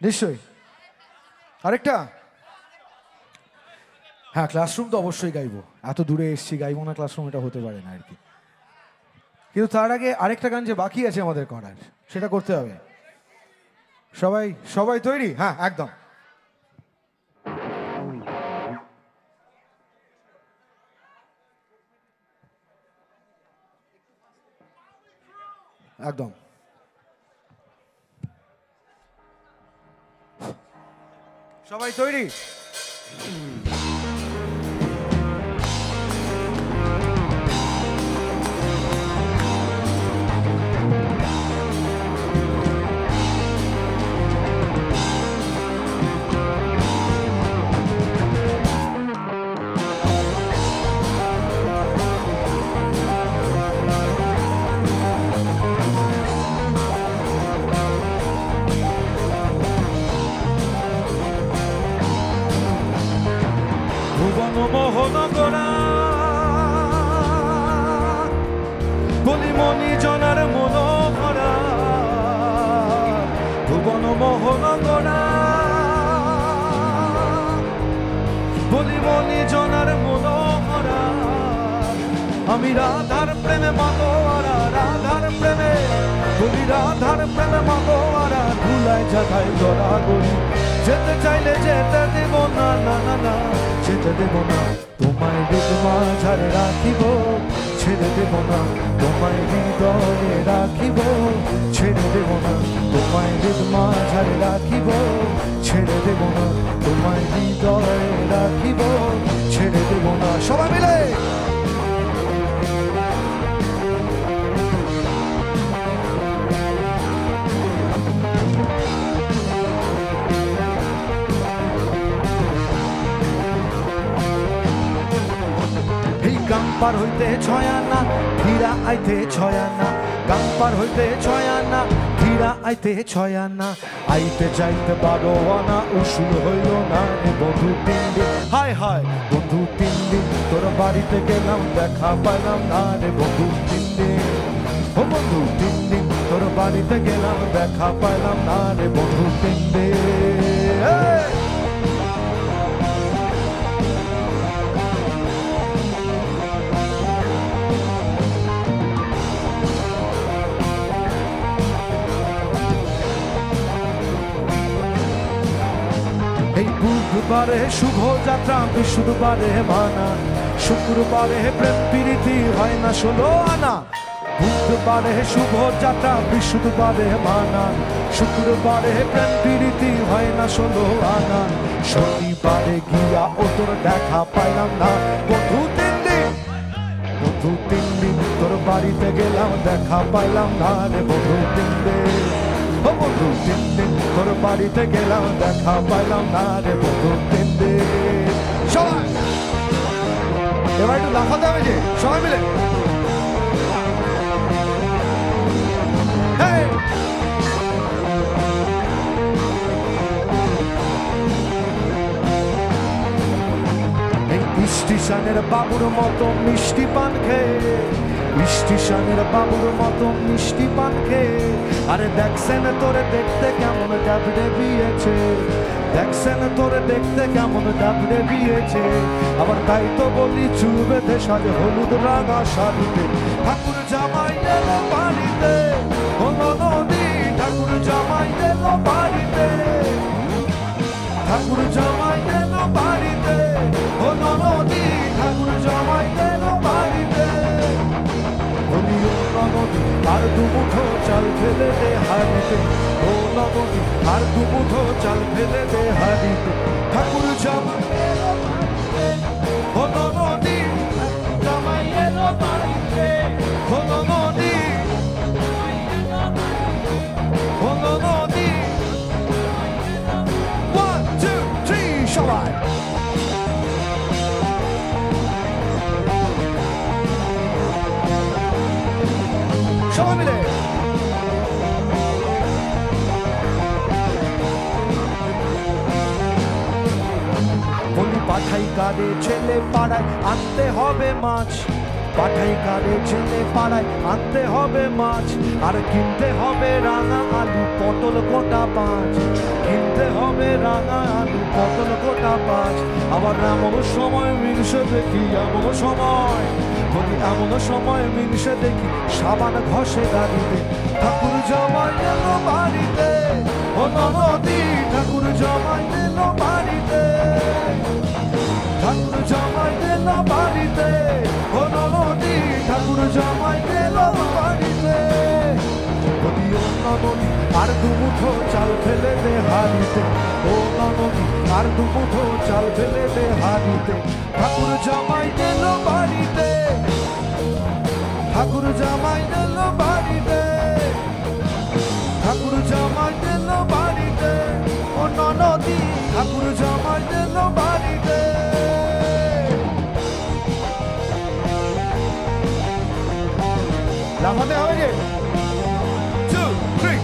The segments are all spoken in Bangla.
নিশ্চয়ই আরেকটা হ্যাঁ ক্লাসরুম তো অবশ্যই গাইবো এত দূরে এসছি গাইবো না ক্লাসরুম এটা হতে পারে না আর কি কিন্তু তার আগে আরেকটা গান যে বাকি আছে আমাদের করার সেটা করতে হবে সবাই সবাই তৈরি হ্যাঁ একদম একদম সবাই তৈরি মোহনগরা বলিমণি জনার মনোহরা ভুবন মোহনগরা বলিমণি জনার মনোহরা আমি রাধার প্রেমে মাতোয়ারা রাধার প্রেমে বলি রাধার প্রেমে মাতোয়ারা ধুলায় জাগায় গড়াগড়ি যেতে চাইলে যেতে দেব না না না না যেতে দেব না তোমায় হৃদ মাঝারে রাখিব ছেড়ে দেব না তোমায় হৃদয়ে রাখিব ছেড়ে দেব না তোমায় হৃদ মাঝারে রাখিব ছেড়ে দেব না তোমায় হৃদয়ে রাখিব ছেড়ে দেব না সবাই মিলে গাম্পার হইতে ছয়ানা ধীরা আইতে ছয়ানা গাম্পার হইতে ছয়ানা ধীরা আইতে ছয়ানা আইতে যাইতে 12 আনা উসুল হইল না রে বন্ধু 3 দিন হায় হায় বন্ধু 3 দিন তোর বাড়িতে গেলাম দেখা পাইলাম না রে বন্ধু 3 দিন ও বন্ধু 3 দিন তোর বাড়িতে গেলাম দেখা পাইলাম না রে বন্ধু 3 দিন বুধবারে শুভ যাত্রা বৃহস্পতিবারে মানা শুক্রবারে প্রেম প্রীতি হয় না 16 আনা বুধবারে শুভ যাত্রা বৃহস্পতিবারে মানা শুক্রবারে প্রেম প্রীতি হয় না 16 আনা শনিবারে গিয়া ও তোর দেখা পাইলাম না বন্ধু 3 দিন বন্ধু 3 দিন তোর বাড়িতে গেলাম দেখা পাইলাম না রে বন্ধু 3 দিন ও বন্ধু 3 দিন তোর বাড়িতে গেলাম দেখা পাইলাম না রে বন্ধু 3 দিন সবাই এবার একটু লাফাতে হবে যে সবাই মিলে স্টেশনের বাবুর মতো মিষ্টি পান খেয়ে স্টেশনের বাবুর মতো মিষ্টি পান খেয়ে আরে দেখছেন তোরে দেখতে কেমন ডাবড়ে বিয়েছে দেখছেন তোরে দেখতে কেমন ডাবড়ে বিয়েছে আবার তাই তো বলি চুল বেঁধে সাজে হলুদ রাঙা শাড়িতে ঠাকুর জামাই এলো বাড়িতে হলো নদী ঠাকুর জামাই এলো বাড়িতে ঠাকুর জামাই এলো বাড়িতে হলো নদী ঠাকুর জামাই এলো বাড়িতে আর দুমুঠো চাল ফেলে দে হাড়িতে ও নদী আর দুমুঠো চাল ফেলে দে হাড়িতে ঠাকুর জামাই এলো বাড়িতে হলো নদী জামাই এলো বাড়িতে হলো নদী হলো নদী 1 2 3 সবাই সবাই মিলে বলি পাঠাই কারে ছেলে পাড়ায় আনতে হবে মাছ পাঠাই কারে ছেলে পাড়ায় আনতে হবে মাছ আর কিনতে হবে রাঙা আলু পটল গোটা 5 কিনতে এমন সময় মিনসে দেখি, এমন সময় বলি, এমন সময় মিনসে দেখি সাবান ঘষে গাড়িতে। ঠাকুর জামাই এলো বাড়িতে, ও ননদি ঠাকুর জামাই এলো বাড়িতে, ঠাকুর জামাই এলো বাড়িতে, ও ননদি ঠাকুর জামাই এলো বাড়িতে। বলি ও ননদি আর দুমুঠো চাল ফেলে দে হাড়িতে, ও ননদি আর দুমুঠো চাল ফেলে দে হাড়িতে। ঠাকুর জামাই এলো বাড়িতে, ঠাকুর জামাই এলো বাড়িতে, ঠাকুর জামাই এলো বাড়িতে, ও ননদি ঠাকুর জামাই এলো বাড়িতে। লাফাতে হবে যে 2, 3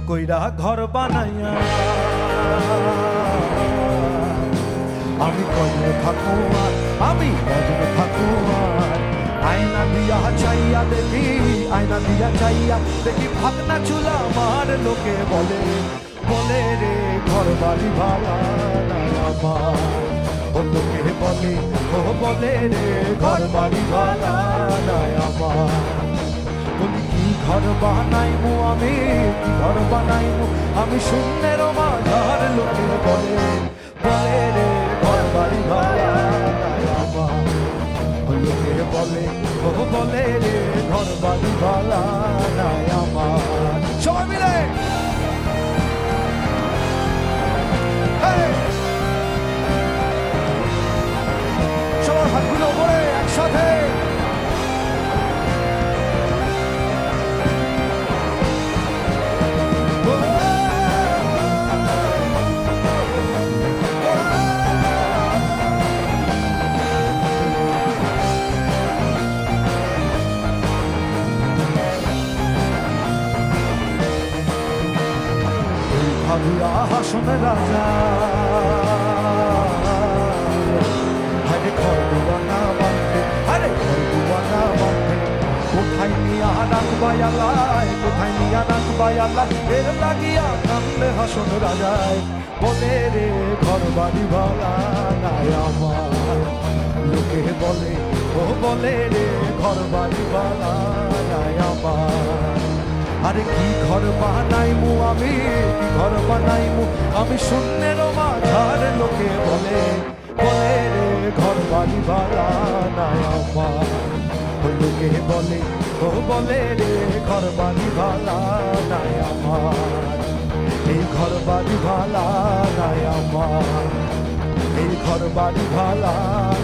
কইরা ঘর বানাইয়া আমি কইলে থাকো আর আমি কজনে থাকো আর। আয়না দিয়া চাইয়া দেখি, আয়না দিয়া চাইয়া দেখি ভাগনা চুলা আমার। লোকে বলে বলে রে ঘর বাড়ি ভাড়া নাই আমার, ও লোকে বলে ও বলে রে ঘর বাড়ি ভাড়া নাই আমার। বলি কি ঘর বানাইমু আমি, কি ঘর বানাইমু আমি শূন্যের মাঝার। লোকে বলে বলে রে ঘর বাড়ি ভাড়া নাই আমার, লোকে বলে ও বলে রে ঘর বাড়ি ভাড়া নাই আমার। সবাই মিলে সবার হাতগুলো উপরে একসাথে। হাসনে রাজা আরে খরদুয়ানা বাঁধে, আরে খরদুয়ানা বাঁধে। কোথায় নিয়া রাখবাই আল্লাহ, কোথায় নিয়া রাখবাই আল্লাহ। এর লাগিয়া কান্দে হাসন রাজায়, বলে রে ঘর বাড়ি ভাড়া নাই আমার। লোকে বলে ও বলে রে ঘর বাড়ি ভাড়া নাই আমার। আরে কি ঘর বানাইমু আমি, কি ঘর বানাইমু আমি শূন্যের মাঝার। লোকে বলে বলে রে ঘর বাড়ি ভাড়া নাই আমার। লোকে বলে ও বলে রে ঘর বাড়ি ভাড়া নাই আমার। এই ঘর বাড়ি ভাড়া নাই আমার, এই ঘর বাড়ি ভাড়া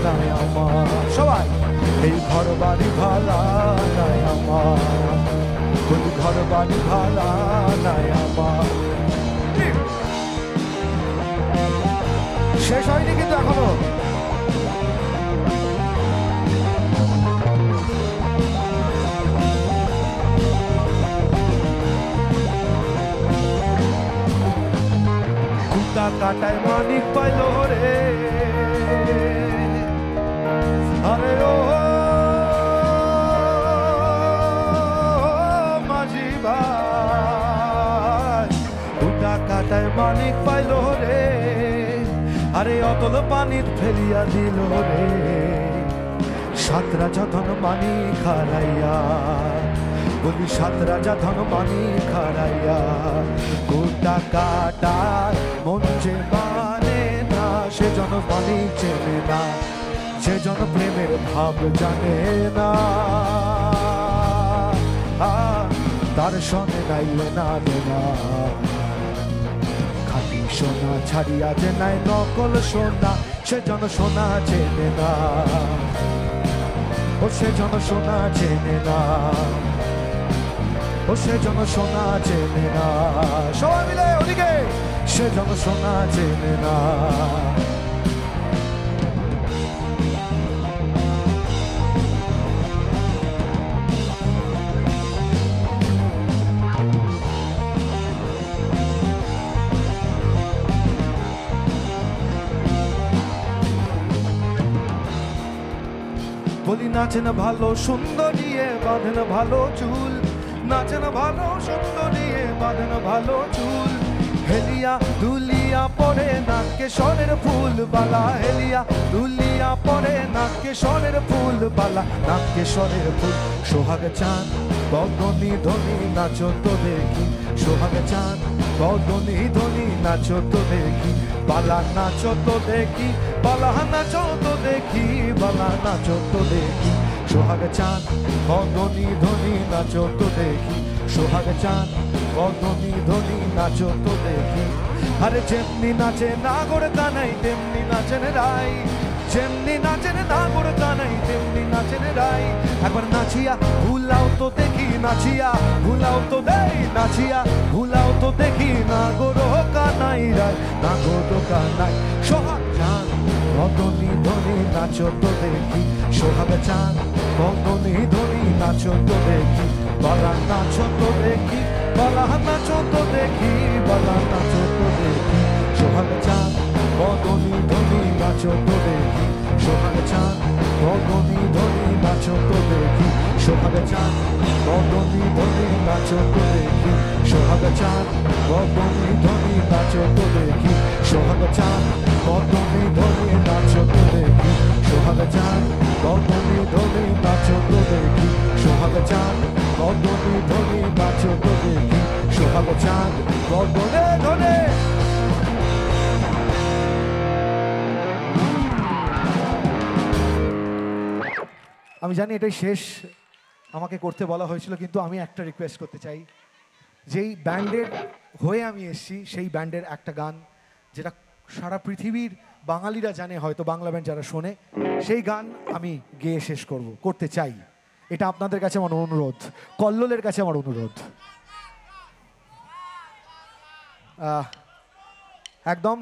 নাই আমার। সবাই এই ঘর বাড়ি ভাড়া নাই আমার, কোন ঘর বাড়ি ভাড়া নাই আমার। শেষ হয়নি কিন্তু এখনো। কুটা কাটায় মানিক পাইল রে, আরে ও কাটায় মানিক পাইল রে, আরে অতল পানির ফেলিয়া দিল রে। সাত রাজা ধন মানি খারাইয়া, বলি সাত রাজা ধন মানি খারাইয়া। গোটা কাটায় মন যে মানে না, সে জন মানি চেনে না, সে জন প্রেমের ভাব জানে না। তার সঙ্গে নাইলে না দেনা, সোনা ছাড়িয়া যে নাই নকল সোনা, সে জন সোনা চেনে না, ও সে জন সোনা চেনে না, ও সে জন সোনা চেনে না। সবাই মিলে ওদিকে সে জন সোনা চেনে না। বলি নাচেন ভালো সুন্দরিয়ে বাঁধেন ভালো চুল, নাচেন ভালো সুন্দরিয়ে বাঁধেন ভালো চুল। হেলিয়া দুলিয়া পরে নাকে সরের ফুল বালা, হেলিয়া দুলিয়া পরে নাকে সরের ফুল বালা, নাকে সরের ফুল। সোহাগ চাঁদ বদনি ধনি নাচো তো দেখি, সোহাগ চাঁদ বদনি ধনি নাচো তো দেখি, বালা নাচো তো দেখি, বালা নাচো তো দেখি, বালা নাচো তো দেখি। সোহাগ চাঁদ বদনি ধনি নাচো তো দেখি, সোহাগ চাঁদ বদনি ধনি নাচো তো দেখি। আরে যেমনি নাচে নাগর কানাই তেমনি নাচেন রাই, যেমনি নাচেন নাগর কানাই তেমনি নাচেন রাই। একবার নাচিয়া ভুলাও তো দেখি, নাচিয়া ভুলাও তো দেই, নাচিয়া ভুলাও তো দেখি নাগর কানাই রাই, নাগর কানাই। সোহাগ চাঁদ বদনি ধনি নাচো তো দেখি, সোহাগ চাঁদ বদনি ধনি নাচো তো দেখি, বালা নাচো তো দেখি, বালা নাচো তো দেখি, বালা নাচো তো দেখি। সোহাগ চাঁদ বদনি ধনি নাচো তো দেখি, সোহাগ চাঁদ বদনি ধনি নাচো তো দেখি, সোহাগ চাঁদ বদনি ধনি নাচো তো দেখি, সোহাগ চাঁদ বদনি ধনি নাচো তো দেখি, সোহাগ চাঁদ বদনি ধনি নাচো তো দেখি, সোহাগ চাঁদ বদনি ধনি নাচো তো দেখি, সোহাগ চাঁদ বদনি ধনি নাচো তো দেখি, সোহাগ চাঁদ বদনে ধনে। আমি জানি এটাই শেষ আমাকে করতে বলা হয়েছিল, কিন্তু আমি একটা রিকোয়েস্ট করতে চাই। যেই ব্যান্ডের হয়ে আমি এসেছি সেই ব্যান্ডের একটা গান যেটা সারা পৃথিবীর বাঙালিরা জানে, হয়তো বাংলা ব্যান্ড যারা শোনে, সেই গান আমি গেয়ে শেষ করতে চাই। এটা আপনাদের কাছে আমার অনুরোধ, কল্লোলের কাছে আমার অনুরোধ। একদম